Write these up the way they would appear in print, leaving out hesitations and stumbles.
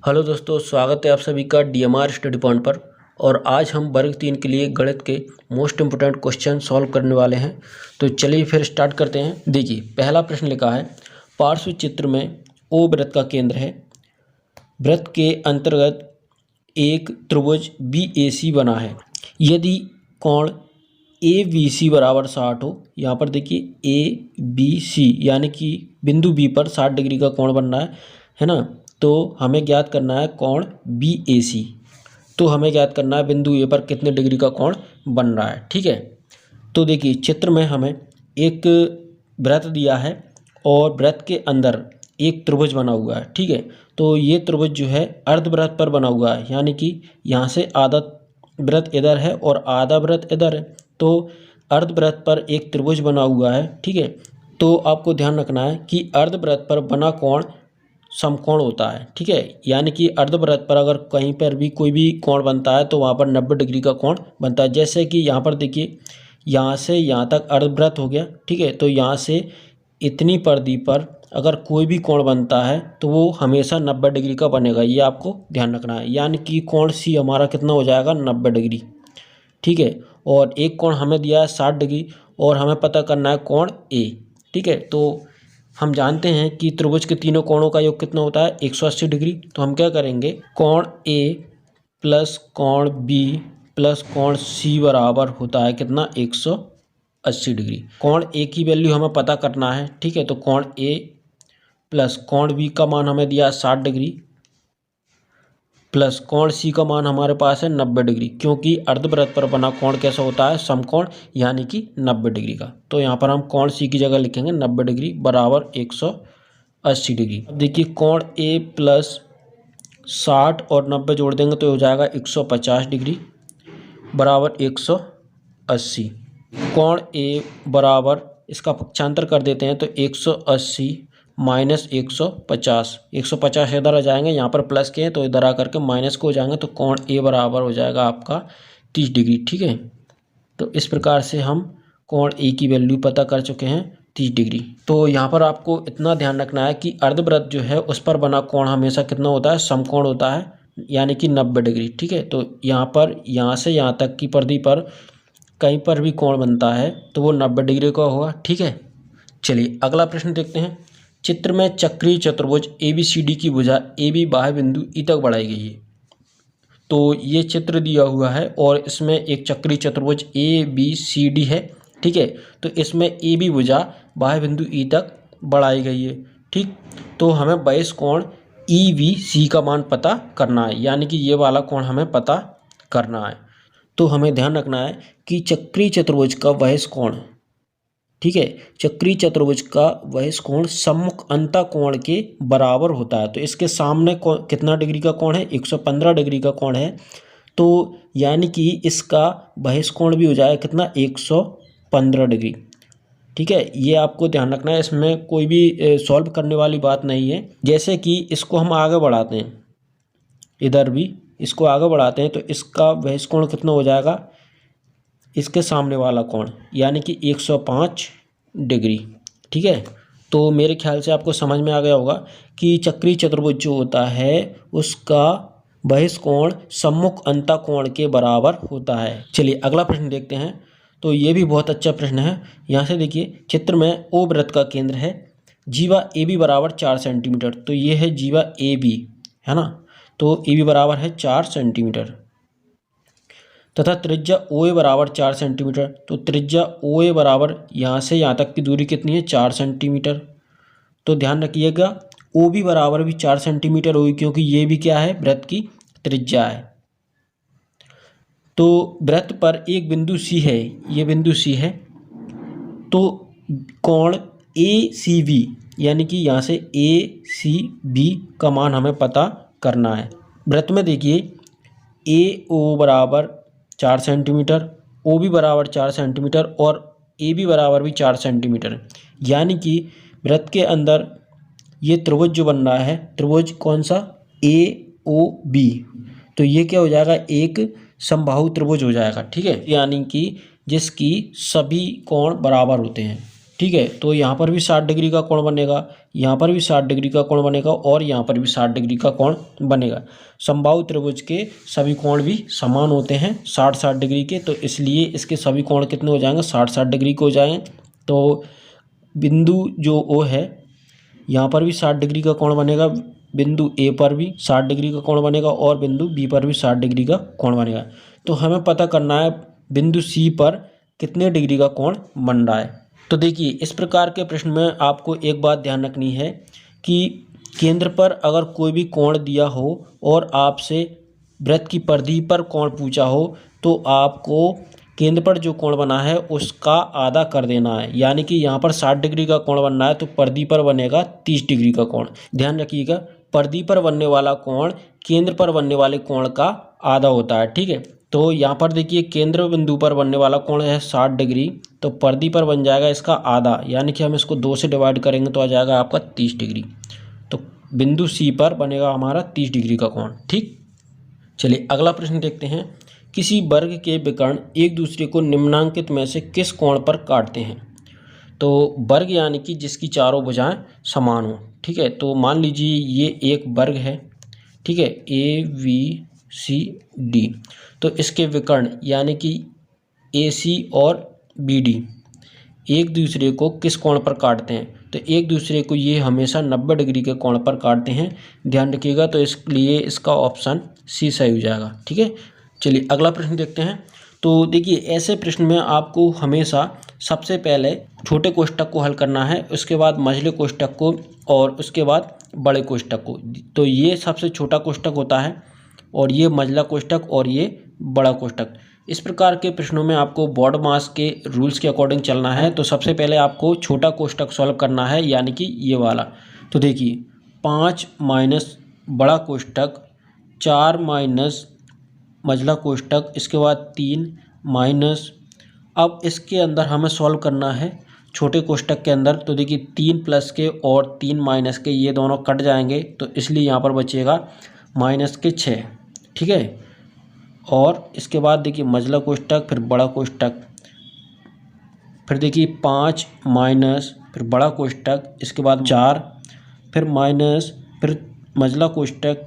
Hello दोस्तों, स्वागत है आप सभी का डीएमआर स्टडी पॉइंट पर। और आज हम वर्ग 3 के लिए गणित के मोस्ट इम्पोर्टेंट क्वेश्चन सॉल्व करने वाले हैं। तो चलिए फिर स्टार्ट करते हैं। देखिए, पहला प्रश्न लिखा है, पार्श्व चित्र में ओ वृत्त का केंद्र है। वृत्त के अंतर्गत एक त्रिभुज BAC बना है। यदि कोण ABC बराबर 60 हो, यहाँ पर देखिए ABC यानी कि बिंदु B पर 60 डिग्री का कोण बन रहा है ना। तो हमें ज्ञात करना है कोण BAC। तो हमें ज्ञात करना है बिंदु A पर कितने डिग्री का कोण बन रहा है। ठीक है, तो देखिए चित्र में हमें एक वृत्त दिया है और वृत्त के अंदर एक त्रिभुज बना हुआ है। ठीक है, तो ये त्रिभुज जो है अर्धवृत्त पर बना हुआ है, यानी कि यहाँ से आधा वृत्त इधर है और आधा वृत्त इधर है। तो अर्धवृत्त पर एक त्रिभुज बना हुआ है। ठीक है, तो आपको ध्यान रखना है कि अर्धवृत्त पर बना कोण समकोण होता है। ठीक है, यानी कि अर्धवृत्त पर अगर कहीं पर भी कोई भी कोण बनता है तो वहाँ पर 90 डिग्री का कोण बनता है। जैसे कि यहाँ पर देखिए, यहाँ से यहाँ तक अर्धवृत्त हो गया। ठीक है, तो यहाँ से इतनी परिधि पर अगर कोई भी कोण बनता है तो वो हमेशा 90 डिग्री का बनेगा, ये आपको ध्यान रखना है। यानी कि कोण C हमारा कितना हो जाएगा, 90 डिग्री। ठीक है, और एक कोण हमें दिया है 60 डिग्री और हमें पता करना है कोण A। ठीक है, तो हम जानते हैं कि त्रिभुज के तीनों कोणों का योग कितना होता है, 180 डिग्री। तो हम क्या करेंगे, कोण A प्लस कोण B प्लस कोण C बराबर होता है कितना, 180 डिग्री। कोण A की वैल्यू हमें पता करना है। ठीक है, तो कोण A प्लस कोण B का मान हमें दिया 60 डिग्री प्लस कोण C का मान हमारे पास है 90 डिग्री, क्योंकि अर्धवृत्त पर बना कोण कैसा होता है, समकोण, यानी कि 90 डिग्री का। तो यहाँ पर हम कोण C की जगह लिखेंगे 90 डिग्री बराबर 180 डिग्री। अब देखिए, कोण A प्लस 60 और 90 जोड़ देंगे तो हो जाएगा 150 डिग्री बराबर 180। कोण A बराबर, इसका पक्षांतर कर देते हैं तो 180 माइनस 150, 150 इधर आ जाएंगे, यहाँ पर प्लस के हैं तो इधर आकर के माइनस को हो जाएंगे। तो कोण A बराबर हो जाएगा आपका 30 डिग्री। ठीक है, तो इस प्रकार से हम कोण A की वैल्यू पता कर चुके हैं, 30 डिग्री। तो यहाँ पर आपको इतना ध्यान रखना है कि अर्धवृत्त जो है उस पर बना कोण हमेशा कितना होता है, समकोण होता है, यानी कि 90 डिग्री। ठीक है, तो यहाँ पर यहाँ से यहाँ तक की परिधि पर कहीं पर भी कोण बनता है तो वो 90 डिग्री का होगा। ठीक है, चलिए अगला प्रश्न देखते हैं। चित्र में चक्रीय चतुर्भुज ABCD की भुजा AB बाह्य बिंदु E तक बढ़ाई गई है। तो ये चित्र दिया हुआ है और इसमें एक चक्रीय चतुर्भुज ABCD है। ठीक है, तो इसमें AB भुजा बाह्य बिंदु E तक बढ़ाई गई है। ठीक, तो हमें बाह्य कोण EVC का मान पता करना है, यानी कि ये वाला कोण हमें पता करना है। तो हमें ध्यान रखना है कि चक्रीय चतुर्भुज का बाह्य कोण, ठीक है, चक्रीय चतुर्भुज का बाह्य कोण सम्मुख अंतःकोण के बराबर होता है। तो इसके सामने कितना डिग्री का कोण है, 115 डिग्री का कोण है। तो यानी कि इसका बाह्य कोण भी हो जाएगा कितना, 115 डिग्री। ठीक है, ये आपको ध्यान रखना है, इसमें कोई भी सॉल्व करने वाली बात नहीं है। जैसे कि इसको हम आगे बढ़ाते हैं, इधर भी इसको आगे बढ़ाते हैं तो इसका बाह्य कोण कितना हो जाएगा, इसके सामने वाला कोण, यानी कि 105 डिग्री। ठीक है, तो मेरे ख्याल से आपको समझ में आ गया होगा कि चक्रीय चतुर्भुज जो होता है उसका बाह्य कोण सम्मुख अंतःकोण के बराबर होता है। चलिए अगला प्रश्न देखते हैं। तो ये भी बहुत अच्छा प्रश्न है। यहाँ से देखिए, चित्र में O वृत्त का केंद्र है, जीवा AB बराबर 4 सेंटीमीटर। तो ये है जीवा AB, है ना। तो AB बराबर है 4 सेंटीमीटर तथा त्रिज्या OA बराबर 4 सेंटीमीटर। तो त्रिज्या OA बराबर यहाँ से यहाँ तक की दूरी कितनी है, 4 सेंटीमीटर। तो ध्यान रखिएगा, OB बराबर भी 4 सेंटीमीटर होगी, क्योंकि ये भी क्या है, वृत्त की त्रिज्या है। तो वृत्त पर एक बिंदु C है, ये बिंदु C है। तो कोण ACB, यानी कि यहाँ से ACB का मान हमें पता करना है। वृत्त में देखिए, AO बराबर 4 सेंटीमीटर, OB बराबर 4 सेंटीमीटर और AB बराबर भी 4 सेंटीमीटर। यानी कि वृत्त के अंदर ये त्रिभुज जो बन रहा है, त्रिभुज कौन सा, AOB। तो ये क्या हो जाएगा, एक समबाहु त्रिभुज हो जाएगा। ठीक है, यानी कि जिसकी सभी कोण बराबर होते हैं। ठीक है। तो यहाँ पर भी 60 डिग्री का कोण बनेगा, यहाँ पर भी 60 डिग्री का कोण बनेगा और यहाँ पर भी 60 डिग्री का कोण बनेगा। समबाहु त्रिभुज के सभी कोण भी समान होते हैं 60-60 डिग्री के, तो इसलिए इसके सभी कोण कितने हो जाएंगे, 60-60 डिग्री के हो जाएंगे। तो बिंदु जो ओ है यहाँ पर भी 60 डिग्री का कोण बनेगा, बिंदु ए पर भी 60 डिग्री का कोण बनेगा और बिंदु बी पर भी 60 डिग्री का कोण बनेगा। तो हमें पता करना है बिंदु सी पर कितने डिग्री का कोण बन रहा है। तो देखिए इस प्रकार के प्रश्न में आपको एक बात ध्यान रखनी है कि केंद्र पर अगर कोई भी कोण दिया हो और आपसे वृत्त की परिधि पर कोण पूछा हो तो आपको केंद्र पर जो कोण बना है उसका आधा कर देना है। यानी कि यहाँ पर 60 डिग्री का कोण बनना है तो परिधि पर बनेगा 30 डिग्री का कोण। ध्यान रखिएगा, परिधि पर बनने वाला कोण केंद्र पर बनने वाले कोण का आधा होता है। ठीक है, तो यहाँ पर देखिए केंद्र बिंदु पर बनने वाला कोण है 60 डिग्री, तो परिधि पर बन जाएगा इसका आधा, यानी कि हम इसको 2 से डिवाइड करेंगे तो आ जाएगा आपका 30 डिग्री। तो बिंदु सी पर बनेगा हमारा 30 डिग्री का कोण। ठीक, चलिए अगला प्रश्न देखते हैं। किसी वर्ग के विकर्ण एक दूसरे को निम्नांकित में से किस कोण पर काटते हैं। तो वर्ग यानी कि जिसकी चारों भुजाएं समान हो। ठीक है, तो मान लीजिए ये एक वर्ग है, ठीक है, ABCD, तो इसके विकर्ण यानी कि AC और BD एक दूसरे को किस कोण पर काटते हैं। तो एक दूसरे को ये हमेशा 90 डिग्री के कोण पर काटते हैं, ध्यान रखिएगा। तो इसलिए इसका ऑप्शन सी सही हो जाएगा। ठीक है, चलिए अगला प्रश्न देखते हैं। तो देखिए ऐसे प्रश्न में आपको हमेशा सबसे पहले छोटे कोष्ठक को हल करना है, उसके बाद मझले कोष्ठक को और उसके बाद बड़े कोष्ठक को। तो ये सबसे छोटा कोष्ठक होता है और ये मझला कोष्ठक और ये बड़ा कोष्ठक। इस प्रकार के प्रश्नों में आपको बोर्ड मास के रूल्स के अकॉर्डिंग चलना है। तो सबसे पहले आपको छोटा कोष्ठक सॉल्व करना है, यानी कि ये वाला। तो देखिए 5 माइनस बड़ा कोष्ठक, 4 माइनस मझला कोष्ठक, इसके बाद 3 माइनस, अब इसके अंदर हमें सॉल्व करना है छोटे कोष्ठक के अंदर। तो देखिए 3 प्लस के और 3 माइनस के ये दोनों कट जाएंगे, तो इसलिए यहाँ पर बचेगा माइनस के 6। ठीक है, और इसके बाद देखिए मझला कोष्ठक, फिर बड़ा कोष्ठक, फिर देखिए 5 माइनस, फिर बड़ा कोष्ठक, इसके बाद 4, फिर माइनस, फिर मझला कोष्ठक,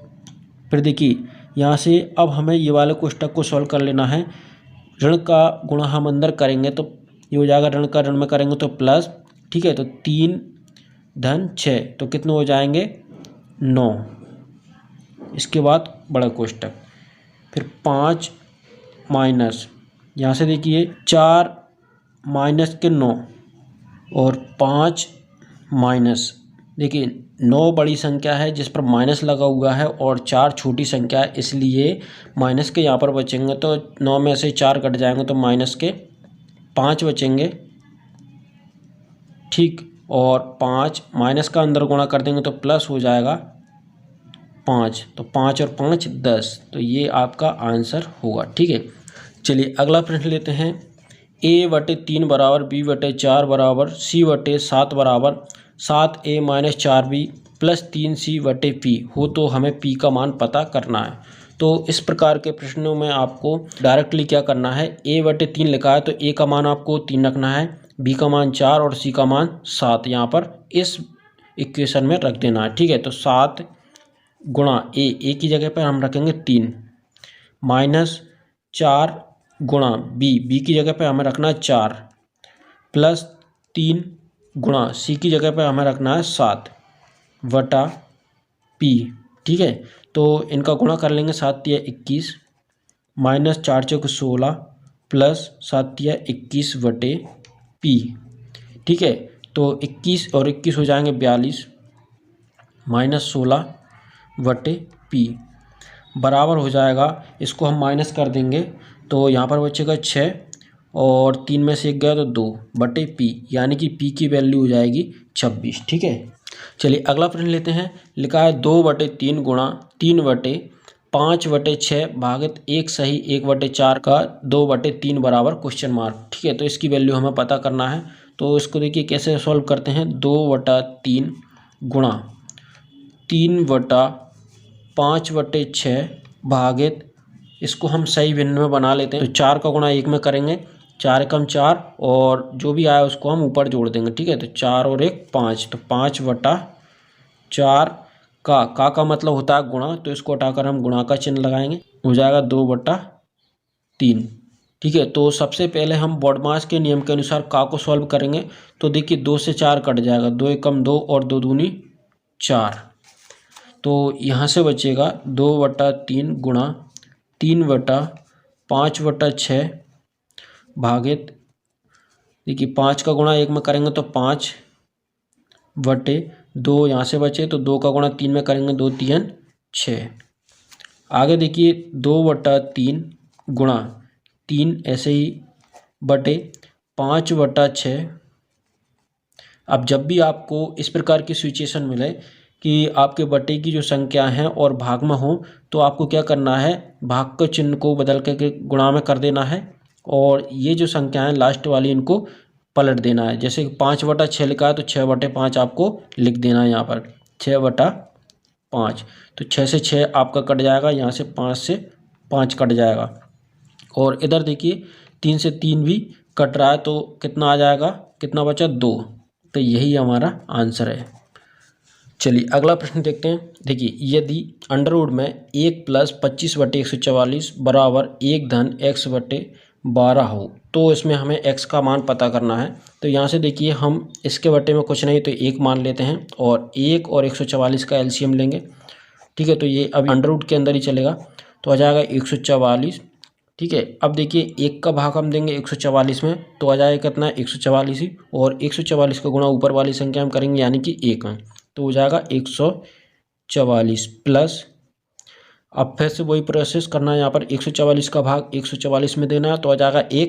फिर देखिए यहाँ से अब हमें ये वाले कोष्ठक को सॉल्व कर लेना है। ऋण का गुणा हम अंदर करेंगे तो ये हो जाएगा, ऋण का ऋण में करेंगे तो प्लस। ठीक है, तो 3 धन 6, तो कितने हो जाएंगे 9। इसके बाद बड़ा कोष्ठक, फिर 5 माइनस, यहाँ से देखिए 4 माइनस के 9 और 5 माइनस, देखिए 9 बड़ी संख्या है जिस पर माइनस लगा हुआ है और 4 छोटी संख्या है, इसलिए माइनस के यहाँ पर बचेंगे। तो 9 में से 4 कट जाएंगे तो माइनस के 5 बचेंगे। ठीक, और 5 माइनस का अंदर गुणा कर देंगे तो प्लस हो जाएगा 5, तो 5 और 5 10, तो ये आपका आंसर होगा। ठीक है, चलिए अगला प्रश्न लेते हैं। A/3 बराबर B/4 बराबर C/7 बराबर 7A minus 4B plus 3C/P हो तो हमें P का मान पता करना है। तो इस प्रकार के प्रश्नों में आपको डायरेक्टली क्या करना है, A/3 लिखा है तो A का मान आपको 3 रखना है, B का मान 4 और C का मान 7 यहाँ पर इस इक्वेशन में रख देना है। ठीक है, तो 7 गुणा A की जगह पर हम रखेंगे 3 माइनस 4 गुणा B की जगह पे हमें रखना है 4 प्लस 3 गुणा C की जगह पे हमें रखना है 7 बटा P। ठीक है, तो इनका गुणा कर लेंगे, 7 तिया 21 माइनस 4 चौक 16 प्लस 7 तिया 21 बटे P। ठीक है, तो 21 और 21 हो जाएंगे 42 माइनस 16 बटे P बराबर हो जाएगा, इसको हम माइनस कर देंगे तो यहाँ पर बचेगा 6 और 3 में से 1 गया तो 2 बटे P, यानी कि P की वैल्यू हो जाएगी 26। ठीक है, चलिए अगला प्रश्न लेते हैं। लिखा है 2/3 गुणा 3/5/6 भागित 1 सही 1/4 का 2/3 बराबर क्वेश्चन मार्क। ठीक है, तो इसकी वैल्यू हमें पता करना है। तो इसको देखिए कैसे सॉल्व करते हैं। 2/3 गुणा 3/5/6 भागित, इसको हम सही भिन्न में बना लेते हैं। तो 4 का गुणा 1 में करेंगे 4 एकम 4 और जो भी आया उसको हम ऊपर जोड़ देंगे। ठीक है, तो 4 और 1 5, तो 5/4 का मतलब होता है गुणा, तो इसको हटाकर हम गुणा का चिन्ह लगाएंगे, हो जाएगा 2/3। ठीक है, तो सबसे पहले हम बॉडमास के नियम के अनुसार का को सॉल्व करेंगे। तो देखिए 2 से 4 कट जाएगा, 2 एकम 2 और 2 दूनी 4, तो यहाँ से बचेगा 2/3 गुणा 3/5/6 भागित, देखिए 5 का गुणा 1 में करेंगे तो 5/2, यहाँ से बचे तो 2 का गुणा 3 में करेंगे 2 3 6। आगे देखिए 2/3 गुणा 3 ऐसे ही बटे 5/6। अब जब भी आपको इस प्रकार की सिचुएशन मिले कि आपके बटे की जो संख्या है और भाग में हो, तो आपको क्या करना है, भाग के चिन्ह को बदल के गुणा में कर देना है और ये जो संख्या है लास्ट वाली इनको पलट देना है। जैसे 5/6 लिखा है तो 6/5 आपको लिख देना है यहाँ पर 6/5, तो 6 से 6 आपका कट जाएगा, यहाँ से 5 से 5 कट जाएगा और इधर देखिए 3 से 3 भी कट रहा है, तो कितना आ जाएगा, कितना बचा 2, तो यही हमारा आंसर है। चलिए अगला प्रश्न देखते हैं। देखिए यदि अंडर रूट में 1 + 25/144 बराबर 1 धन x/12 हो, तो इसमें हमें x का मान पता करना है। तो यहाँ से देखिए हम इसके बटे में कुछ नहीं तो 1 मान लेते हैं और 1 और 144 का एलसीएम लेंगे। ठीक है, तो ये अभी अंडर रूट के अंदर ही चलेगा, तो आ जाएगा 144। ठीक है, अब देखिए 1 का भाग हम देंगे 144 में, तो आ जाएगा कितना 144 ही, और 144 का गुणा ऊपर वाली संख्या हम करेंगे यानी कि 1 में, तो हो जाएगा 144 प्लस, अब फिर से वही प्रोसेस करना है, यहाँ पर 144 का भाग 144 में देना है, तो आ जाएगा 1।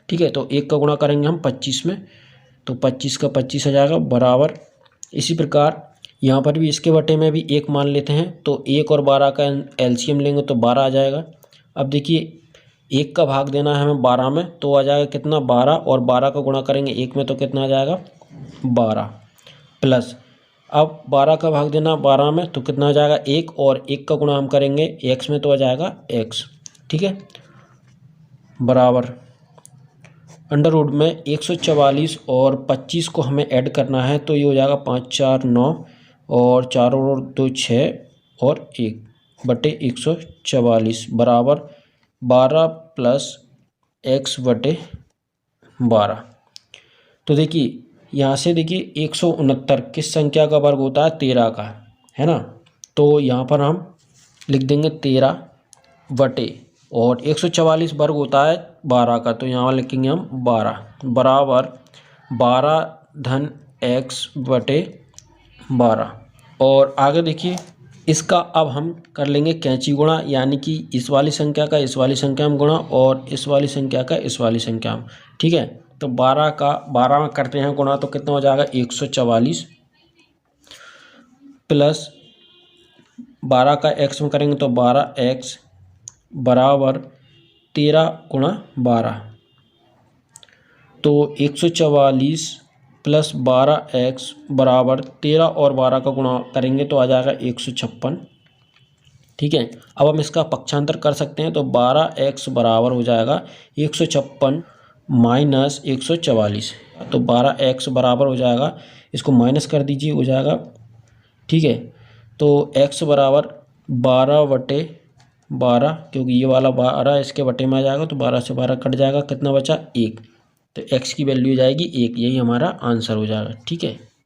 ठीक है, तो 1 का गुणा करेंगे हम 25 में, तो 25 का 25 आ जाएगा बराबर। इसी प्रकार यहाँ पर भी इसके बटे में भी 1 मान लेते हैं, तो 1 और 12 का एलसीएम लेंगे तो 12 आ जाएगा। अब देखिए 1 का भाग देना है हमें 12 में, तो आ जाएगा कितना 12, और 12 का गुणा करेंगे 1 में तो कितना आ जाएगा 12 प्लस, अब 12 का भाग देना 12 में तो कितना आ जाएगा 1, और 1 का गुणा हम करेंगे x में तो आ जाएगा x। ठीक है, बराबर अंडर रूट में 144 और 25 को हमें ऐड करना है, तो ये हो जाएगा 5 4 9 और 4 और 2 6 और 1/144 बराबर 12 + x/12। तो देखिए यहाँ से देखिए 169 किस संख्या का वर्ग होता है, 13 का, है ना, तो यहाँ पर हम लिख देंगे 13 बटे, और 144 वर्ग होता है 12 का, तो यहाँ लिखेंगे हम 12 बराबर 12 धन x/12। और आगे देखिए इसका अब हम कर लेंगे कैंची गुणा, यानी कि इस वाली संख्या का इस वाली संख्या में गुणा और इस वाली संख्या का इस वाली संख्या में। ठीक है, तो 12 का 12 में करते हैं गुणा, तो कितना हो जाएगा 144 प्लस 12 का x में करेंगे तो 12x बराबर 13 गुणा 12, तो 144 प्लस 12x बराबर 13 और 12 का गुणा करेंगे तो आ जाएगा 156। ठीक है, अब हम इसका पक्षांतर कर सकते हैं, तो 12x बराबर हो जाएगा 156 माइनस 144, तो 12x बराबर हो जाएगा, इसको माइनस कर दीजिए हो जाएगा। ठीक है, तो x बराबर 12/12, क्योंकि ये वाला 12 इसके बटे में आ जाएगा, तो 12 से 12 कट जाएगा, कितना बचा 1, तो x की वैल्यू हो जाएगी 1, यही हमारा आंसर हो जाएगा। ठीक है।